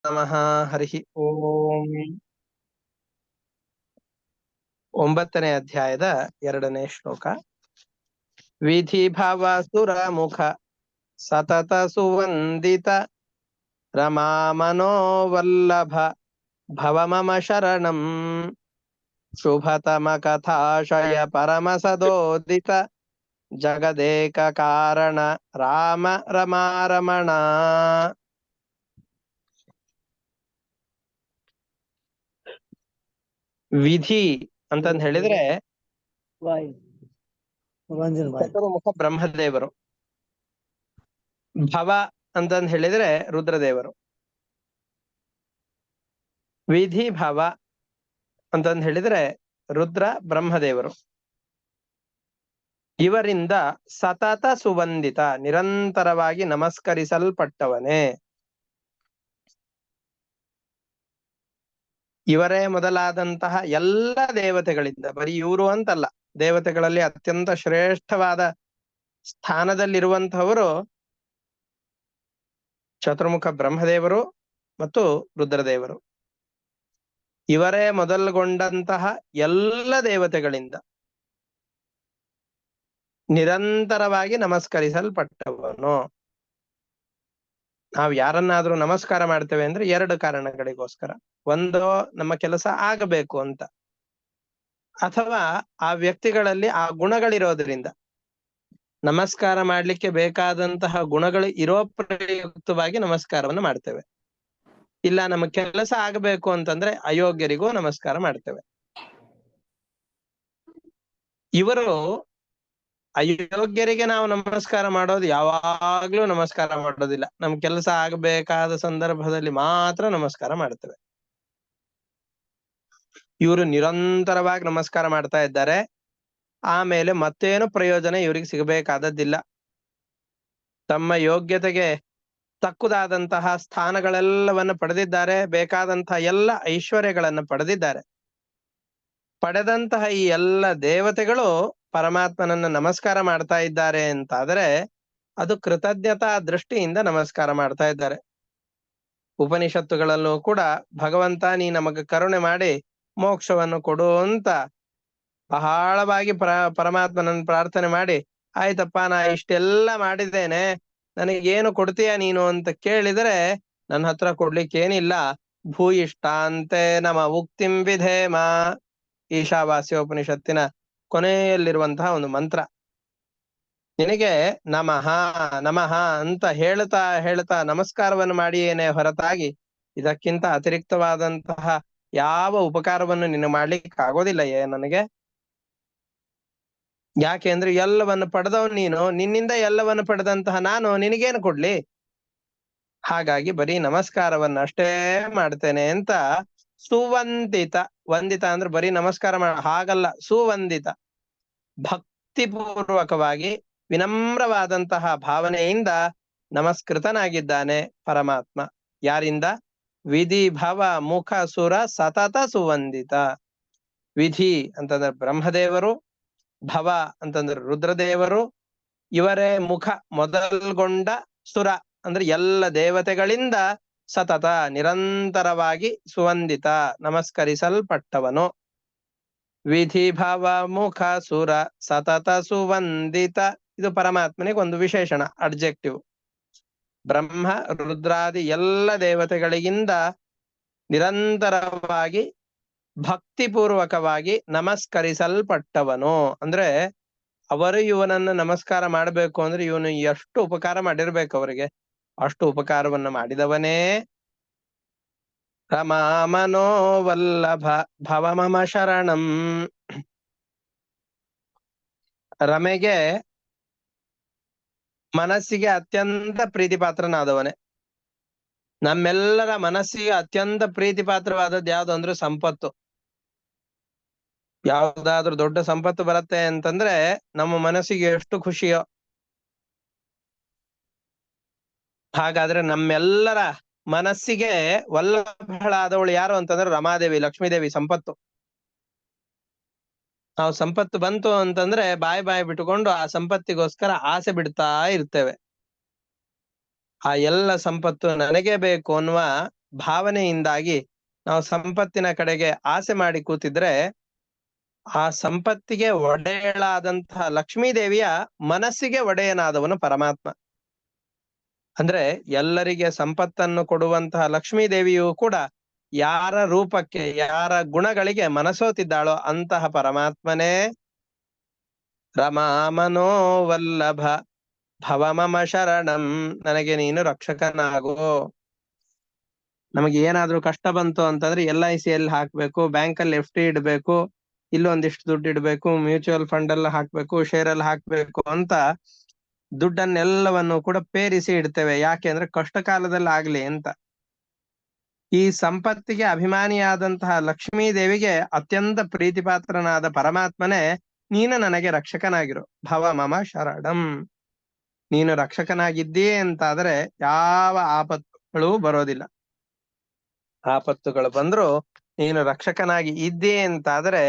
ನಮಃ. ಹರಿ ಓಂ. 9ನೇ ಅಧ್ಯಾಯದ 2ನೇ ಶ್ಲೋಕ. ವಿಧಿ ಭಾವ ಸುರ ಮುಖ ಸತತ ಸುವಂದಿತ ರಮಾ ಮನೋವಲ್ಲಭ ಭವ ಮಮ ಶರಣಂ ಶುಭತಮ ಕಥಾಶಯ ಪರಮ ಸದೋದಿತ ಜಗದೇಕ ಕಾರಣ ರಾಮ ರಮಾರಮಣ. ವಿಧಿ ಅಂತಂದ್ ಹೇಳಿದ್ರೆ ಚತುರ್ಮುಖ ಬ್ರಹ್ಮದೇವರು. ಭವ ಅಂತಂದ್ ಹೇಳಿದ್ರೆ ರುದ್ರದೇವರು. ವಿಧಿ ಭವ ಅಂತಂದ್ ಹೇಳಿದ್ರೆ ರುದ್ರ ಬ್ರಹ್ಮದೇವರು. ಇವರಿಂದ ಸತತ ಸುವಂದಿತ ನಿರಂತರವಾಗಿ ನಮಸ್ಕರಿಸಲ್ಪಟ್ಟವನೇ. ಇವರೇ ಮೊದಲಾದಂತಹ ಎಲ್ಲ ದೇವತೆಗಳಿಂದ, ಬರೀ ಇವರು ಅಂತಲ್ಲ, ದೇವತೆಗಳಲ್ಲಿ ಅತ್ಯಂತ ಶ್ರೇಷ್ಠವಾದ ಸ್ಥಾನದಲ್ಲಿರುವಂತಹವರು ಚತುರ್ಮುಖ ಬ್ರಹ್ಮದೇವರು ಮತ್ತು ರುದ್ರದೇವರು. ಇವರೇ ಮೊದಲುಗೊಂಡಂತಹ ಎಲ್ಲ ದೇವತೆಗಳಿಂದ ನಿರಂತರವಾಗಿ ನಮಸ್ಕರಿಸಲ್ಪಟ್ಟವನು. ನಾವು ಯಾರನ್ನಾದ್ರೂ ನಮಸ್ಕಾರ ಮಾಡ್ತೇವೆ ಅಂದ್ರೆ 2 ಕಾರಣಗಳಿಗೋಸ್ಕರ. ಒಂದು, ನಮ್ಮ ಕೆಲಸ ಆಗಬೇಕು ಅಂತ, ಅಥವಾ ಆ ವ್ಯಕ್ತಿಗಳಲ್ಲಿ ಆ ಗುಣಗಳಿರೋದ್ರಿಂದ. ನಮಸ್ಕಾರ ಮಾಡ್ಲಿಕ್ಕೆ ಬೇಕಾದಂತಹ ಗುಣಗಳು ಇರೋ ಪ್ರಯುಕ್ತವಾಗಿ ನಮಸ್ಕಾರವನ್ನು ಮಾಡ್ತೇವೆ. ಇಲ್ಲ ನಮ್ಮ ಕೆಲಸ ಆಗಬೇಕು ಅಂತಂದ್ರೆ ಅಯೋಗ್ಯರಿಗೂ ನಮಸ್ಕಾರ ಮಾಡ್ತೇವೆ. ಇವರು ಅಯೋಗ್ಯರಿಗೆ ನಾವು ನಮಸ್ಕಾರ ಮಾಡೋದು ಯಾವಾಗ್ಲೂ ನಮಸ್ಕಾರ ಮಾಡೋದಿಲ್ಲ. ನಮ್ ಕೆಲಸ ಆಗಬೇಕಾದ ಸಂದರ್ಭದಲ್ಲಿ ಮಾತ್ರ ನಮಸ್ಕಾರ ಮಾಡ್ತೇವೆ. ಇವರು ನಿರಂತರವಾಗಿ ನಮಸ್ಕಾರ ಮಾಡ್ತಾ ಇದ್ದಾರೆ. ಆಮೇಲೆ ಮತ್ತೇನು ಪ್ರಯೋಜನ ಇವರಿಗೆ ಸಿಗಬೇಕಾದದ್ದಿಲ್ಲ. ತಮ್ಮ ಯೋಗ್ಯತೆಗೆ ತಕ್ಕುದಾದಂತಹ ಸ್ಥಾನಗಳೆಲ್ಲವನ್ನ ಪಡೆದಿದ್ದಾರೆ, ಬೇಕಾದಂತಹ ಎಲ್ಲ ಐಶ್ವರ್ಯಗಳನ್ನ ಪಡೆದಿದ್ದಾರೆ. ಪಡೆದಂತಹ ಈ ಎಲ್ಲ ದೇವತೆಗಳು ಪರಮಾತ್ಮನನ್ನ ನಮಸ್ಕಾರ ಮಾಡ್ತಾ ಇದ್ದಾರೆ ಅಂತಾದರೆ ಅದು ಕೃತಜ್ಞತಾ ದೃಷ್ಟಿಯಿಂದ ನಮಸ್ಕಾರ ಮಾಡ್ತಾ ಇದ್ದಾರೆ. ಉಪನಿಷತ್ತುಗಳಲ್ಲೂ ಕೂಡ ಭಗವಂತ ನೀ ನಮಗೆ ಕರುಣೆ ಮಾಡಿ ಮೋಕ್ಷವನ್ನು ಕೊಡು ಅಂತ ಬಹಳವಾಗಿ ಪರಮಾತ್ಮನನ್ನು ಪ್ರಾರ್ಥನೆ ಮಾಡಿ, ಆಯ್ತಪ್ಪ ನಾ ಇಷ್ಟೆಲ್ಲ ಮಾಡಿದ್ದೇನೆ, ನನಗೇನು ಕೊಡ್ತೀಯ ನೀನು ಅಂತ ಕೇಳಿದರೆ ನನ್ನ ಹತ್ರ ಕೊಡ್ಲಿಕ್ಕೇನಿಲ್ಲ. ಭೂಯಿಷ್ಟಾಂತೆ ನಮ ಉಕ್ತಿಂ ವಿಧೇಮ, ಈಶಾವಾಸ್ಯೋಪನಿಷತ್ತಿನ ಕೊನೆಯಲ್ಲಿರುವಂತಹ ಒಂದು ಮಂತ್ರ. ನಿನಗೆ ನಮಃ ನಮಃ ಅಂತ ಹೇಳ್ತಾ ಹೇಳ್ತಾ ನಮಸ್ಕಾರವನ್ನು ಮಾಡಿಯೇನೆ ಹೊರತಾಗಿ ಇದಕ್ಕಿಂತ ಅತಿರಿಕ್ತವಾದಂತಹ ಯಾವ ಉಪಕಾರವನ್ನು ನಿನ್ನ ಮಾಡ್ಲಿಕ್ಕೆ ಆಗೋದಿಲ್ಲ ನನಗೆ. ಯಾಕೆ ಅಂದ್ರೆ ಎಲ್ಲವನ್ನು ಪಡೆದವನು ನೀನು, ನಿನ್ನಿಂದ ಎಲ್ಲವನ್ನು ಪಡೆದಂತಹ ನಾನು ನಿನಗೇನು ಕೊಡ್ಲಿ? ಹಾಗಾಗಿ ಬರೀ ನಮಸ್ಕಾರವನ್ನ ಅಷ್ಟೇ ಮಾಡ್ತೇನೆ ಅಂತ ಸುವಂದಿತ. ವಂದಿತ ಅಂದ್ರೆ ಬರೀ ನಮಸ್ಕಾರ ಹಾಗಲ್ಲ, ಸುವಂದಿತ ಭಕ್ತಿಪೂರ್ವಕವಾಗಿ ವಿನಮ್ರವಾದಂತಹ ಭಾವನೆಯಿಂದ ನಮಸ್ಕೃತನಾಗಿದ್ದಾನೆ ಪರಮಾತ್ಮ. ಯಾರಿಂದ? ವಿಧಿ ಭವ ಮುಖ ಸುರ ಸತತ ಸುವಂದಿತ. ವಿಧಿ ಅಂತಂದ್ರೆ ಬ್ರಹ್ಮದೇವರು, ಭವ ಅಂತಂದ್ರೆ ರುದ್ರದೇವರು, ಇವರೇ ಮುಖ ಮೊದಲ್ಗೊಂಡ ಸುರ ಅಂದ್ರೆ ಎಲ್ಲ ದೇವತೆಗಳಿಂದ ಸತತ ನಿರಂತರವಾಗಿ ಸುವಂದಿತ ನಮಸ್ಕರಿಸಲ್ಪಟ್ಟವನು. ವಿಧಿ ಭವ ಮುಖ ಸುರ ಸತತ ಸುವಂದಿತ, ಇದು ಪರಮಾತ್ಮನಿಗೆ ಒಂದು ವಿಶೇಷಣ, ಅಡ್ಜೆಕ್ಟಿವ್. ಬ್ರಹ್ಮ ರುದ್ರಾದಿ ಎಲ್ಲ ದೇವತೆಗಳಿಗಿಂದ ನಿರಂತರವಾಗಿ ಭಕ್ತಿಪೂರ್ವಕವಾಗಿ ನಮಸ್ಕರಿಸಲ್ಪಟ್ಟವನು. ಅಂದ್ರೆ ಅವರು ಇವನನ್ನ ನಮಸ್ಕಾರ ಮಾಡಬೇಕು ಅಂದ್ರೆ ಇವನು ಎಷ್ಟು ಉಪಕಾರ ಮಾಡಿರ್ಬೇಕು ಅವರಿಗೆ, ಅಷ್ಟು ಉಪಕಾರವನ್ನ ಮಾಡಿದವನೇ. ರಮಾ ಮನೋವಲ್ಲಭ ಭವ ಮಮ ಶರಣಂ. ರಮೆಗೆ ಮನಸ್ಸಿಗೆ ಅತ್ಯಂತ ಪ್ರೀತಿ ಪಾತ್ರನಾದವನೇ. ನಮ್ಮೆಲ್ಲರ ಮನಸ್ಸಿಗೆ ಅತ್ಯಂತ ಪ್ರೀತಿ ಪಾತ್ರವಾದದ್ದು ಯಾವ್ದು ಅಂದ್ರೆ ಸಂಪತ್ತು. ಯಾವ್ದಾದ್ರೂ ದೊಡ್ಡ ಸಂಪತ್ತು ಬರುತ್ತೆ ಅಂತಂದ್ರೆ ನಮ್ಮ ಮನಸ್ಸಿಗೆ ಎಷ್ಟು ಖುಷಿಯೋ. ಹಾಗಾದ್ರೆ ನಮ್ಮೆಲ್ಲರ ಮನಸ್ಸಿಗೆ ವಲ್ಲಭಳಾದವಳು ಯಾರು ಅಂತಂದ್ರೆ ರಮಾದೇವಿ, ಲಕ್ಷ್ಮೀದೇವಿ, ಸಂಪತ್ತು. ನಾವು ಸಂಪತ್ತು ಬಂತು ಅಂತಂದ್ರೆ ಬಾಯಿ ಬಿಟ್ಟುಕೊಂಡು ಆ ಸಂಪತ್ತಿಗೋಸ್ಕರ ಆಸೆ ಬಿಡ್ತಾ ಇರ್ತೇವೆ. ಆ ಎಲ್ಲ ಸಂಪತ್ತು ನನಗೆ ಬೇಕು ಅನ್ನುವ ಭಾವನೆಯಿಂದಾಗಿ ನಾವು ಸಂಪತ್ತಿನ ಕಡೆಗೆ ಆಸೆ ಮಾಡಿ ಕೂತಿದ್ರೆ ಆ ಸಂಪತ್ತಿಗೆ ಒಡೆಯಳಾದಂತಹ ಲಕ್ಷ್ಮೀ ದೇವಿಯ ಮನಸ್ಸಿಗೆ ಒಡೆಯನಾದವನು ಪರಮಾತ್ಮ. ಅಂದ್ರೆ ಎಲ್ಲರಿಗೆ ಸಂಪತ್ತನ್ನು ಕೊಡುವಂತಹ ಲಕ್ಷ್ಮೀ ದೇವಿಯು ಕೂಡ ಯಾರ ರೂಪಕ್ಕೆ, ಯಾರ ಗುಣಗಳಿಗೆ ಮನಸೋತಿದ್ದಾಳೋ ಅಂತಹ ಪರಮಾತ್ಮನೇ ರಮಾ ಮನೋವಲ್ಲಭ ಭವ ಮಮ ಶರಣಂ, ನನಗೆ ನೀನು ರಕ್ಷಕನಾಗೋ. ನಮಗೆ ಏನಾದ್ರೂ ಕಷ್ಟ ಬಂತು ಅಂತಂದ್ರೆ LIC ಅಲ್ಲಿ ಹಾಕ್ಬೇಕು, ಬ್ಯಾಂಕಲ್ಲಿ FD ಇಡ್ಬೇಕು, ಇಲ್ಲೊಂದಿಷ್ಟು ದುಡ್ಡು ಇಡ್ಬೇಕು, ಮ್ಯೂಚುವಲ್ ಫಂಡ್ ಎಲ್ಲ ಹಾಕ್ಬೇಕು, ಶೇರ್ ಅಲ್ಲಿ ಹಾಕ್ಬೇಕು ಅಂತ ದುಡ್ಡನ್ನೆಲ್ಲವನ್ನು ಕೂಡ ಪೇರಿಸಿ ಇಡ್ತೇವೆ. ಯಾಕೆ ಅಂದ್ರೆ ಕಷ್ಟ ಕಾಲದಲ್ಲಿ ಆಗ್ಲಿ ಅಂತ. ಈ ಸಂಪತ್ತಿಗೆ ಅಭಿಮಾನಿಯಾದಂತಹ ಲಕ್ಷ್ಮೀ ದೇವಿಗೆ ಅತ್ಯಂತ ಪ್ರೀತಿಪಾತ್ರನಾದ ಪರಮಾತ್ಮನೇ ನೀನು ನನಗೆ ರಕ್ಷಕನಾಗಿರು. ಭವ ಮಮ ಶರಣಂ, ನೀನು ರಕ್ಷಕನಾಗಿದ್ದೀಯೇ ಅಂತಾದ್ರೆ ಯಾವ ಆಪತ್ತುಗಳು ಬರೋದಿಲ್ಲ. ಆಪತ್ತುಗಳು ಬಂದ್ರು ನೀನು ರಕ್ಷಕನಾಗಿ ಇದ್ದೀಯೇ ಅಂತಾದ್ರೆ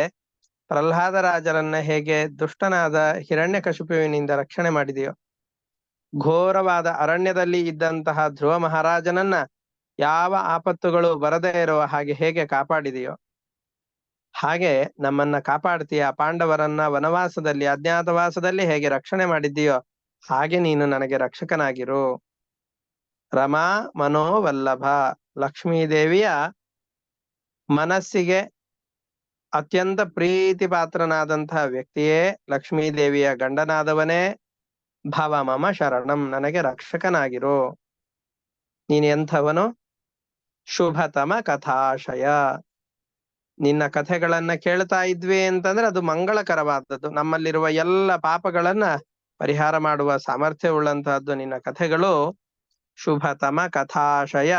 ಪ್ರಹ್ಲಾದರಾಜರನ್ನ ಹೇಗೆ ದುಷ್ಟನಾದ ಹಿರಣ್ಯಕಶಿಪುವಿನಿಂದ ರಕ್ಷಣೆ ಮಾಡಿದೆಯೋ, ಘೋರವಾದ ಅರಣ್ಯದಲ್ಲಿ ಇದ್ದಂತಹ ಧ್ರುವ ಮಹಾರಾಜನನ್ನ ಯಾವ ಆಪತ್ತುಗಳು ಬರದೇ ಇರುವ ಹಾಗೆ ಹೇಗೆ ಕಾಪಾಡಿದೆಯೋ, ಹಾಗೆ ನಮ್ಮನ್ನ ಕಾಪಾಡ್ತೀಯ. ಪಾಂಡವರನ್ನ ವನವಾಸದಲ್ಲಿ, ಅಜ್ಞಾತವಾಸದಲ್ಲಿ ಹೇಗೆ ರಕ್ಷಣೆ ಮಾಡಿದ್ದೀಯೋ ಹಾಗೆ ನೀನು ನನಗೆ ರಕ್ಷಕನಾಗಿರು. ರಮಾ ಮನೋವಲ್ಲಭ, ಲಕ್ಷ್ಮೀದೇವಿಯ ಮನಸ್ಸಿಗೆ ಅತ್ಯಂತ ಪ್ರೀತಿ ಪಾತ್ರನಾದಂತಹ ವ್ಯಕ್ತಿಯೇ ಲಕ್ಷ್ಮೀದೇವಿಯ ಗಂಡನಾದವನೇ ಭವ ಮಮ ಶರಣಂ, ನನಗೆ ರಕ್ಷಕನಾಗಿರು. ನೀನ್ ಎಂಥವನು? ಶುಭತಮ ಕಥಾಶಯ, ನಿನ್ನ ಕಥೆಗಳನ್ನ ಕೇಳ್ತಾ ಇದ್ವಿ ಅಂತಂದ್ರೆ ಅದು ಮಂಗಳಕರವಾದದ್ದು. ನಮ್ಮಲ್ಲಿರುವ ಎಲ್ಲ ಪಾಪಗಳನ್ನ ಪರಿಹಾರ ಮಾಡುವ ಸಾಮರ್ಥ್ಯ ಉಳ್ಳಂತಹದ್ದು ನಿನ್ನ ಕಥೆಗಳು. ಶುಭತಮ ಕಥಾಶಯ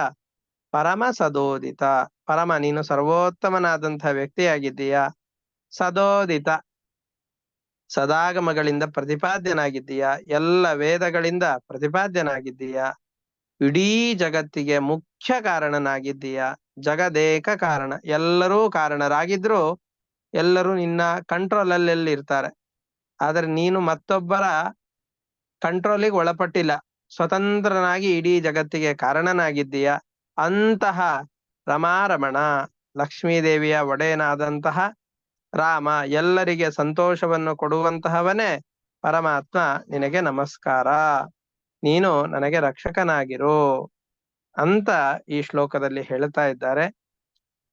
ಪರಮ ಸದೋದಿತ, ಪರಮ ನೀನು ಸರ್ವೋತ್ತಮನಾದಂತಹ ವ್ಯಕ್ತಿಯಾಗಿದ್ದೀಯ. ಸದೋದಿತ, ಸದಾಗಮಗಳಿಂದ ಪ್ರತಿಪಾದ್ಯನಾಗಿದ್ದೀಯ, ಎಲ್ಲ ವೇದಗಳಿಂದ ಪ್ರತಿಪಾದ್ಯನಾಗಿದ್ದೀಯ. ಇಡೀ ಜಗತ್ತಿಗೆ ಮುಖ್ಯ ಕಾರಣನಾಗಿದ್ದೀಯ. ಜಗದೇಕ ಕಾರಣ, ಎಲ್ಲರೂ ಕಾರಣರಾಗಿದ್ರು ಎಲ್ಲರೂ ನಿನ್ನ ಕಂಟ್ರೋಲ್ ಅಲ್ಲಿ ಇರ್ತಾರೆ. ಆದ್ರೆ ನೀನು ಮತ್ತೊಬ್ಬರ ಕಂಟ್ರೋಲಿಗೆ ಒಳಪಟ್ಟಿಲ್ಲ, ಸ್ವತಂತ್ರನಾಗಿ ಇಡೀ ಜಗತ್ತಿಗೆ ಕಾರಣನಾಗಿದ್ದೀಯ. ಅಂತಹ ರಮಾರಮಣ, ಲಕ್ಷ್ಮೀದೇವಿಯ ಒಡೆಯನಾದಂತಹ ರಾಮ, ಎಲ್ಲರಿಗೆ ಸಂತೋಷವನ್ನು ಕೊಡುವಂತಹವನೇ ಪರಮಾತ್ಮ, ನಿನಗೆ ನಮಸ್ಕಾರ, ನೀನು ನನಗೆ ರಕ್ಷಕನಾಗಿರು ಅಂತ ಈ ಶ್ಲೋಕದಲ್ಲಿ ಹೇಳ್ತಾ ಇದ್ದಾರೆ.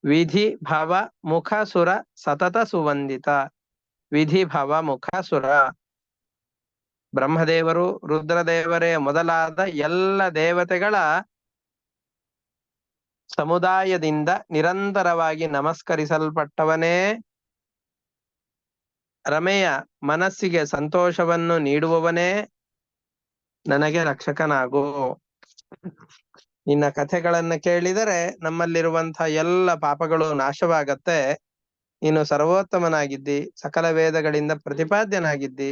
ವಿಧಿ ಭವ ಮುಖಸುರ ಸತತ ಸುವಂದಿತ. ವಿಧಿ ಭವ ಮುಖಸುರ, ಬ್ರಹ್ಮದೇವರು, ರುದ್ರದೇವರೇ ಮೊದಲಾದ ಎಲ್ಲ ದೇವತೆಗಳ ಸಮುದಾಯದಿಂದ ನಿರಂತರವಾಗಿ ನಮಸ್ಕರಿಸಲ್ಪಟ್ಟವನೇ, ರಮೆಯ ಮನಸ್ಸಿಗೆ ಸಂತೋಷವನ್ನು ನೀಡುವವನೇ ನನಗೆ ರಕ್ಷಕನಾಗು. ನಿನ್ನ ಕಥೆಗಳನ್ನ ಕೇಳಿದರೆ ನಮ್ಮಲ್ಲಿರುವಂತಹ ಎಲ್ಲ ಪಾಪಗಳು ನಾಶವಾಗತ್ತೆ. ನೀನು ಸರ್ವೋತ್ತಮನಾಗಿದ್ದಿ, ಸಕಲ ವೇದಗಳಿಂದ ಪ್ರತಿಪಾದ್ಯನಾಗಿದ್ದಿ,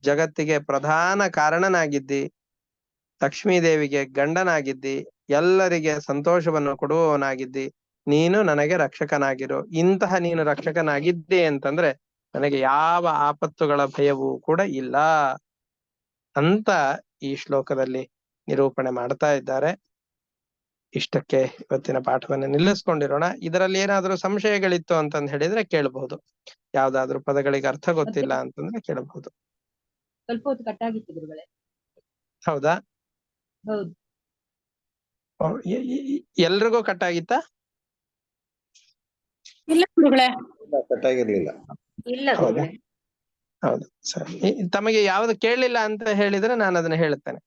ಜಗತ್ತಿಗೆ ಪ್ರಧಾನ ಕಾರಣನಾಗಿದ್ದಿ, ಲಕ್ಷ್ಮೀದೇವಿಗೆ ಗಂಡನಾಗಿದ್ದಿ, ಎಲ್ಲರಿಗೆ ಸಂತೋಷವನ್ನು ಕೊಡುವವನಾಗಿದ್ದಿ. ನೀನು ನನಗೆ ರಕ್ಷಕನಾಗಿರು. ಇಂತಹ ನೀನು ರಕ್ಷಕನಾಗಿದ್ದೆ ಅಂತಂದ್ರೆ ನನಗೆ ಯಾವ ಆಪತ್ತುಗಳ ಭಯವೂ ಕೂಡ ಇಲ್ಲ ಅಂತ ಈ ಶ್ಲೋಕದಲ್ಲಿ ನಿರೂಪಣೆ ಮಾಡ್ತಾ ಇದ್ದಾರೆ. ಇಷ್ಟಕ್ಕೆ ಇವತ್ತಿನ ಪಾಠವನ್ನು ನಿಲ್ಲಿಸ್ಕೊಂಡಿರೋಣ. ಇದರಲ್ಲಿ ಏನಾದ್ರೂ ಸಂಶಯಗಳಿತ್ತು ಅಂತಂದ್ ಹೇಳಿದ್ರೆ ಕೇಳಬಹುದು. ಯಾವ್ದಾದ್ರು ಪದಗಳಿಗೆ ಅರ್ಥ ಗೊತ್ತಿಲ್ಲ ಅಂತಂದ್ರೆ ಕೇಳಬಹುದು. ಸ್ವಲ್ಪ ಹೊತ್ತು ಕಟ್ಟಾಗಿತ್ತು ಗುರುಗಳೇ. ಹೌದಾ? ಹೌದು. ಎಲ್ರಿಗೂ ಕಟ್ಟಾಗಿತ್ತಾ? ಇಲ್ಲ ಗುರುಗಳೇ, ಕಟ್ಟಾಗಿರ್ಲಿಲ್ಲ. ಇಲ್ಲ ಗುರುಗಳೇ. ಹೌದು, ಸರಿ. ತಮಗೆ ಯಾವ್ದು ಕೇಳಲಿಲ್ಲ ಅಂತ ಹೇಳಿದ್ರೆ ನಾನು ಅದನ್ನ ಹೇಳ್ತೇನೆ.